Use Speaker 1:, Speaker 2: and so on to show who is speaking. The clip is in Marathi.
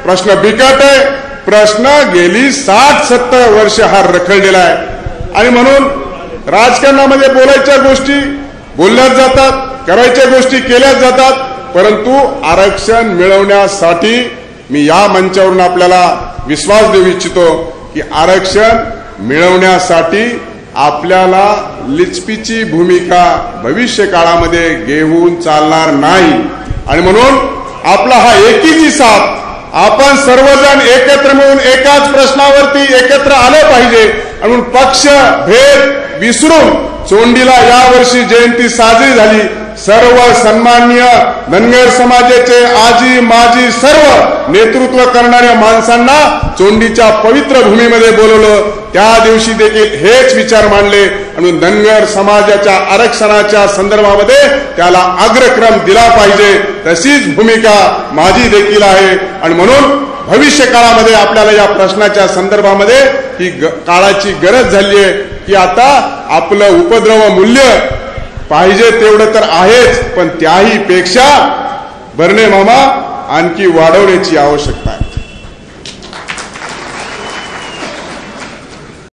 Speaker 1: प्रश्न बिकट आहे, प्रश्न गेली 60-70 वर्ष हा रखडलेला आहे। आणि म्हणून राजकारणामध्ये बोलायच्या गोष्टी बोलल्याच जातात, करायच्या गोष्टी केल्याच जातात, परंतु आरक्षण मिळवण्यासाठी मी या मंचावरून आपल्याला विश्वास देऊ इच्छितो की आरक्षण मिळवण्यासाठी आपल्याला लिचपीची भूमिका भविष्य काळामध्ये घेऊन चालणार नाही। आणि म्हणून आपला हा एकीची साथ, आपण सर्वजण एकत्र मिळून एकाच प्रश्नावरती एकत्र आलं पाहिजे। आणि पक्ष भेद विसरून चोंडीला यावर्षी जयंती साजरी झाली। सर्व सन्माननीय धनगर समाजाचे आजी माजी सर्व नेतृत्व करणाऱ्या माणसांना चोंडीच्या पवित्र भूमीमध्ये बोलवलं, त्या दिवशी देखील हेच विचार मांडले आणि धनगर समाजाच्या आरक्षणाच्या संदर्भामध्ये त्याला अग्रक्रम दिला पाहिजे, तशीच भूमिका माझी देखील आहे। आणि म्हणून भविष्य काळामध्ये आपल्याला या प्रश्नाच्या संदर्भामध्ये ही काळाची गरज झाली आहे की आता आपलं उपद्रव मूल्य पाहिजे तेवढं तर आहेच, पण त्याही पेक्षा बर्ने मामा आणखी वाढवण्याची आवश्यकता आहे।